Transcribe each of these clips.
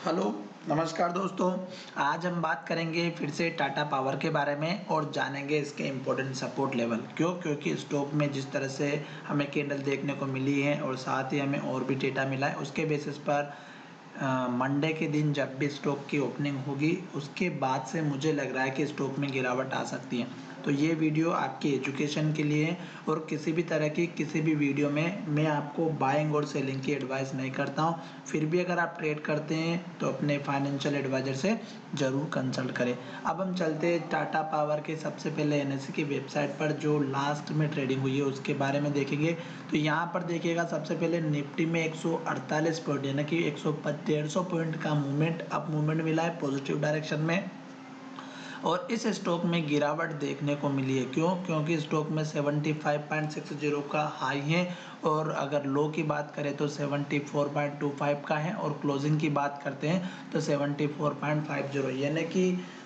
Hello, नमस्कार दोस्तों। आज हम बात करेंगे फिर से टाटा पावर के बारे में और जानेंगे इसके इम्पोर्टेंट सपोर्ट लेवल। क्योंकि स्टॉक में जिस तरह से हमें कैंडल देखने को मिली है और साथ ही हमें और भी डेटा मिला है, उसके बेसिस पर मंडे के दिन जब भी स्टॉक की ओपनिंग होगी उसके बाद से मुझे लग रहा है कि स्टॉक में गिरावट आ सकती है। तो ये वीडियो आपकी एजुकेशन के लिए है और किसी भी तरह की किसी भी वीडियो में मैं आपको बाइंग और सेलिंग की एडवाइस नहीं करता हूँ। फिर भी अगर आप ट्रेड करते हैं तो अपने फाइनेंशियल एडवाइज़र से ज़रूर कंसल्ट करें। अब हम चलते हैं टाटा पावर के सबसे पहले एनएसई की वेबसाइट पर जो लास्ट में ट्रेडिंग हुई है उसके बारे में देखेंगे। तो यहाँ पर देखिएगा सबसे पहले निफ्टी में 148 पॉइंट यानी कि 150 पॉइंट का मूवमेंट अप मूवमेंट मिला है पॉजिटिव डायरेक्शन में। और इस स्टॉक में गिरावट देखने को मिली है। क्योंकि स्टॉक में 75.60 का हाई है और अगर लो की बात करें तो 74.25 का है और क्लोजिंग की बात करते हैं तो 74.50 यानी कि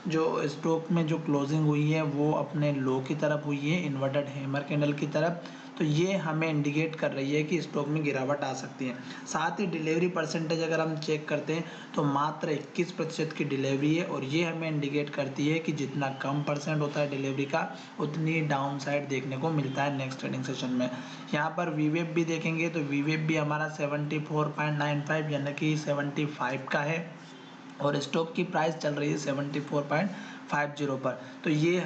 जो स्टॉक में जो क्लोजिंग हुई है वो अपने लो की तरफ हुई है, इन्वर्टेड हैमर कैंडल की तरफ। तो ये हमें इंडिकेट कर रही है कि स्टॉक में गिरावट आ सकती है। साथ ही डिलीवरी परसेंटेज अगर हम चेक करते हैं तो मात्र 21% की डिलीवरी है और ये हमें इंडिकेट करती है कि जितना कम परसेंट होता है डिलीवरी का उतनी डाउन साइड देखने को मिलता है नेक्स्ट ट्रेडिंग सेशन में। यहाँ पर वीवेप भी देखेंगे तो वीवेप भी हमारा 74.95 यानी कि 75 का है और स्टॉक की प्राइस चल रही है 74.50 पर। तो ये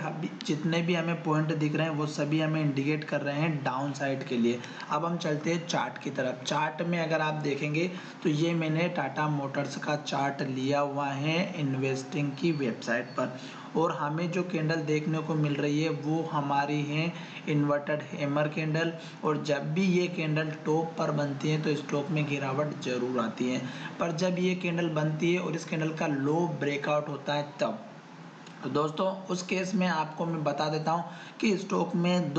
जितने भी हमें पॉइंट दिख रहे हैं वो सभी हमें इंडिकेट कर रहे हैं डाउन साइड के लिए। अब हम चलते हैं चार्ट की तरफ। चार्ट में अगर आप देखेंगे तो ये मैंने टाटा मोटर्स का चार्ट लिया हुआ है इन्वेस्टिंग की वेबसाइट पर और हमें जो कैंडल देखने को मिल रही है वो हमारी है इन्वर्टेड हैमर कैंडल। और जब भी ये कैंडल टॉप पर बनती है तो स्टॉक में गिरावट जरूर आती है, पर जब ये कैंडल बनती है और इस कैंडल का लो ब्रेकआउट होता है तब। तो दोस्तों उस केस में आपको मैं बता देता हूँ कि स्टॉक में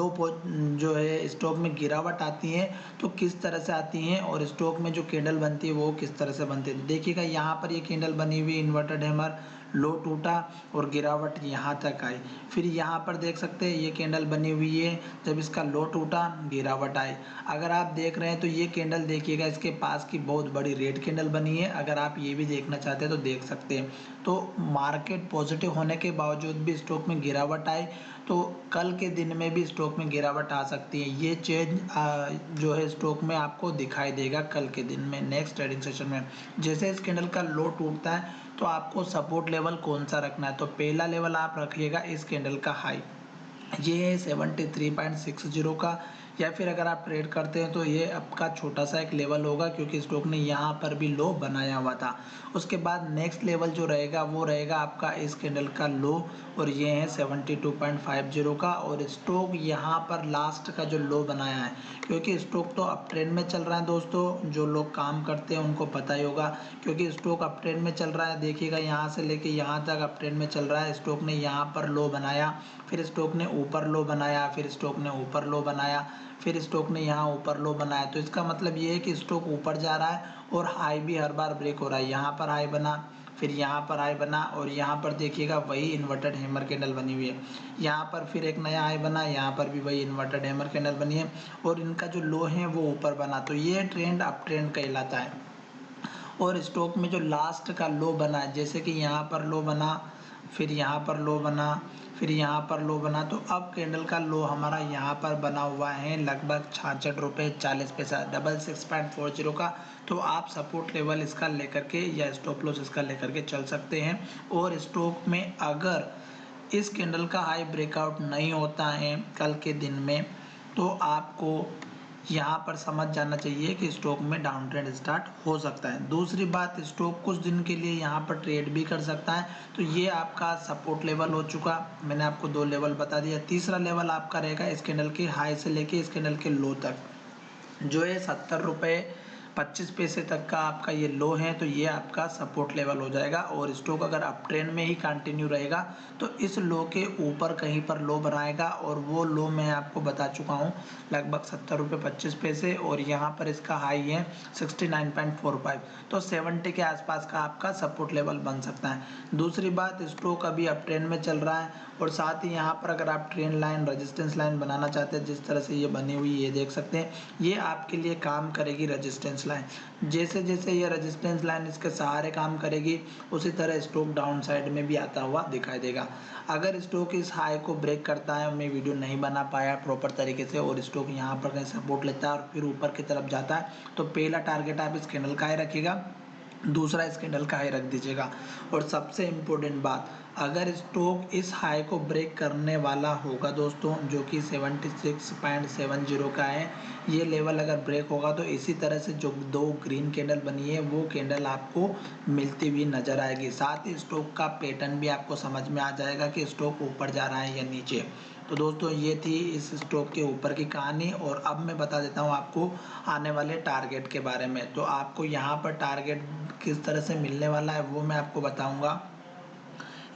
जो है स्टॉक में गिरावट आती है तो किस तरह से आती है और स्टॉक में जो कैंडल बनती है वो किस तरह से बनती है। तो देखिएगा यहाँ पर ये कैंडल बनी हुई इन्वर्टेड हैमर, लो टूटा और गिरावट यहाँ तक आई। फिर यहाँ पर देख सकते हैं ये कैंडल बनी हुई है, जब इसका लो टूटा गिरावट आई। अगर आप देख रहे हैं तो ये कैंडल देखिएगा इसके पास की बहुत बड़ी रेड कैंडल बनी है। अगर आप ये भी देखना चाहते हैं तो देख सकते हैं। तो मार्केट पॉजिटिव होने के बावजूद भी स्टॉक में गिरावट आई तो कल के दिन में भी स्टॉक में गिरावट आ सकती है। ये चेंज जो है स्टॉक में आपको दिखाई देगा कल के दिन में नेक्स्ट ट्रेडिंग सेशन में। जैसे इस कैंडल का लो टूटता है तो आपको सपोर्ट लेवल कौन सा रखना है, तो पहला लेवल आप रखिएगा इस कैंडल का हाई, ये है 73.60 का। या फिर अगर आप ट्रेड करते हैं तो ये आपका छोटा सा एक लेवल होगा क्योंकि स्टॉक ने यहाँ पर भी लो बनाया हुआ था। उसके बाद नेक्स्ट लेवल जो रहेगा वो रहेगा आपका इस कैंडल का लो और ये है 72.50 का। और स्टॉक यहाँ पर लास्ट का जो लो बनाया है, क्योंकि स्टॉक तो अप ट्रेंड में चल रहा है दोस्तों, जो लोग काम करते हैं उनको पता ही होगा। क्योंकि स्टॉक अप ट्रेंड में चल रहा है, देखिएगा यहाँ से लेके यहाँ तक अप ट्रेंड में चल रहा है। स्टॉक ने यहाँ पर लो बनाया, फिर स्टॉक ने ऊपर लो बनाया, फिर स्टॉक ने ऊपर लो बनाया, फिर स्टॉक ने यहाँ ऊपर लो बनाया। तो इसका मतलब ये है कि स्टॉक ऊपर जा रहा है और हाई भी हर बार ब्रेक हो रहा है। यहाँ पर हाई बना, फिर यहाँ पर हाई बना और यहाँ पर देखिएगा वही इन्वर्टेड हैमर कैंडल बनी हुई है। यहाँ पर फिर एक नया हाई बना, यहाँ पर भी वही इन्वर्टेड हैमर कैंडल बनी है और इनका जो लो है वो ऊपर बना। तो ये ट्रेंड अप ट्रेंड कहलाता है। और स्टॉक में जो लास्ट का लो बना है, जैसे कि यहाँ पर लो बना, फिर यहाँ पर लो बना, फिर यहाँ पर लो बना, तो अब कैंडल का लो हमारा यहाँ पर बना हुआ है लगभग 66 रुपये 40 पैसा 66.40 का। तो आप सपोर्ट लेवल इसका लेकर के या स्टॉप लॉस इसका लेकर के चल सकते हैं। और स्टॉक में अगर इस कैंडल का हाई ब्रेकआउट नहीं होता है कल के दिन में तो आपको यहाँ पर समझ जाना चाहिए कि स्टॉक में डाउन ट्रेंड स्टार्ट हो सकता है। दूसरी बात, स्टॉक कुछ दिन के लिए यहाँ पर ट्रेड भी कर सकता है। तो ये आपका सपोर्ट लेवल हो चुका, मैंने आपको दो लेवल बता दिया। तीसरा लेवल आपका रहेगा इस कैंडल के हाई से लेके इस कैंडल के लो तक, जो है 70 रुपये 25 पैसे तक का आपका ये लो है। तो ये आपका सपोर्ट लेवल हो जाएगा। और स्टॉक अगर अप ट्रेंड में ही कंटिन्यू रहेगा तो इस लो के ऊपर कहीं पर लो बनाएगा और वो लो मैं आपको बता चुका हूँ लगभग 70 रुपये 25 पैसे और यहाँ पर इसका हाई है 69.45। तो 70 के आसपास का आपका सपोर्ट लेवल बन सकता है। दूसरी बात, स्टॉक अभी अप ट्रेंड में चल रहा है और साथ ही यहाँ पर अगर आप ट्रेंड लाइन रेजिस्टेंस लाइन बनाना चाहते हैं जिस तरह से ये बनी हुई ये देख सकते हैं, ये आपके लिए काम करेगी रेजिस्टेंस रेजिस्टेंस लाइन। जैसे जैसे ये रेजिस्टेंस लाइन इसके सहारे काम करेगी उसी तरह स्टॉक डाउन साइड में भी आता हुआ दिखाई देगा। अगर स्टॉक इस हाई को ब्रेक करता है, मैं वीडियो नहीं बना पाया प्रॉपर तरीके से, और स्टॉक यहाँ पर कहीं सपोर्ट लेता है और फिर ऊपर की तरफ जाता है, तो पहला टारगेट आप इस कैंडल का ही रखिएगा, दूसरा इस कैंडल का हाई रख दीजिएगा। और सबसे इम्पोर्टेंट बात, अगर स्टॉक इस हाई को ब्रेक करने वाला होगा दोस्तों, जो कि 76.70 का है, ये लेवल अगर ब्रेक होगा तो इसी तरह से जो दो ग्रीन कैंडल बनी है वो कैंडल आपको मिलती हुई नजर आएगी। साथ ही स्टॉक का पैटर्न भी आपको समझ में आ जाएगा कि स्टॉक ऊपर जा रहा है या नीचे। तो दोस्तों ये थी इस स्टॉक के ऊपर की कहानी, और अब मैं बता देता हूँ आपको आने वाले टारगेट के बारे में। तो आपको यहाँ पर टारगेट किस तरह से मिलने वाला है वो मैं आपको बताऊंगा।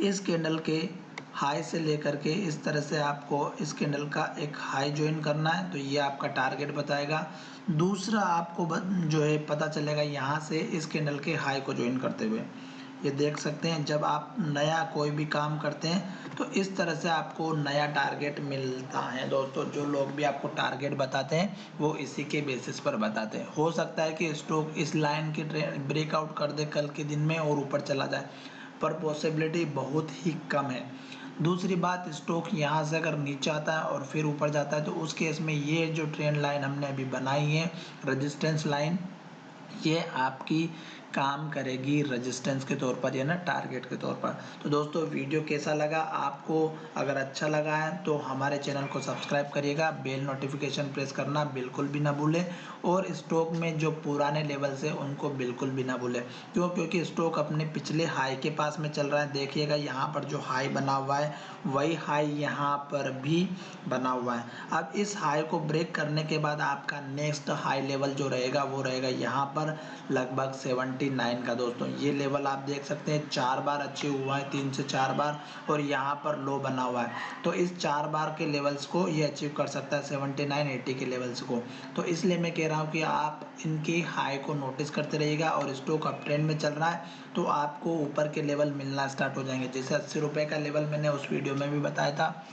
इस कैंडल के हाई से लेकर के इस तरह से आपको इस कैंडल का एक हाई ज्वाइन करना है, तो ये आपका टारगेट बताएगा। दूसरा आपको जो है पता चलेगा यहाँ से इस कैंडल के हाई को ज्वाइन करते हुए। ये देख सकते हैं, जब आप नया कोई भी काम करते हैं तो इस तरह से आपको नया टारगेट मिलता है दोस्तों। जो लोग भी आपको टारगेट बताते हैं वो इसी के बेसिस पर बताते हैं। हो सकता है कि स्टॉक इस लाइन की ब्रेकआउट कर दे कल के दिन में और ऊपर चला जाए, पर पॉसिबिलिटी बहुत ही कम है। दूसरी बात, स्टॉक यहाँ से अगर नीचे आता है और फिर ऊपर जाता है तो उस केस में ये जो ट्रेंड लाइन हमने अभी बनाई है रेजिस्टेंस लाइन, ये आपकी काम करेगी रेजिस्टेंस के तौर पर या ना टारगेट के तौर पर। तो दोस्तों वीडियो कैसा लगा आपको? अगर अच्छा लगा है तो हमारे चैनल को सब्सक्राइब करिएगा, बेल नोटिफिकेशन प्रेस करना बिल्कुल भी ना भूलें, और स्टॉक में जो पुराने लेवल्स है उनको बिल्कुल भी ना भूलें। क्यों? क्योंकि स्टॉक अपने पिछले हाई के पास में चल रहा है। देखिएगा यहाँ पर जो हाई बना हुआ है वही हाई यहाँ पर भी बना हुआ है। अब इस हाई को ब्रेक करने के बाद आपका नेक्स्ट हाई लेवल जो रहेगा वो रहेगा यहाँ पर लगभग 79 का। दोस्तों ये लेवल आप देख सकते हैं 4 बार अचीव हुआ है, 3 से 4 बार, और यहाँ पर लो बना हुआ है। तो इस 4 बार के लेवल्स को ये अचीव कर सकता है, 79 80 के लेवल्स को। तो इसलिए मैं कह रहा हूँ कि आप इनकी हाई को नोटिस करते रहिएगा, और स्टॉक अप ट्रेंड में चल रहा है तो आपको ऊपर के लेवल मिलना स्टार्ट हो जाएंगे। जैसे 80 रुपये का लेवल मैंने उस वीडियो में भी बताया था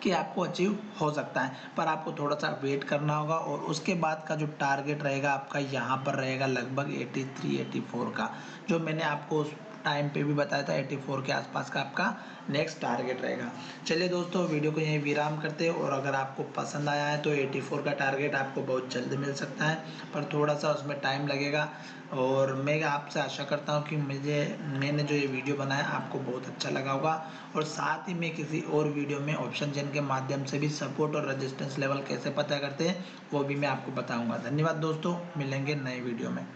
कि आपको अचीव हो सकता है, पर आपको थोड़ा सा वेट करना होगा। और उसके बाद का जो टारगेट रहेगा आपका यहाँ पर रहेगा लगभग 83 84 का, जो मैंने आपको उस टाइम पे भी बताया था। 84 के आसपास का आपका नेक्स्ट टारगेट रहेगा। चलिए दोस्तों वीडियो को यहीं विराम करते हैं, और अगर आपको पसंद आया है तो 84 का टारगेट आपको बहुत जल्द मिल सकता है, पर थोड़ा सा उसमें टाइम लगेगा। और मैं आपसे आशा करता हूँ कि मैंने जो ये वीडियो बनाया आपको बहुत अच्छा लगा होगा, और साथ ही मैं किसी और वीडियो में ऑप्शन चेन के माध्यम से भी सपोर्ट और रेजिस्टेंस लेवल कैसे पता करते हैं वो भी मैं आपको बताऊंगा। धन्यवाद दोस्तों, मिलेंगे नए वीडियो में।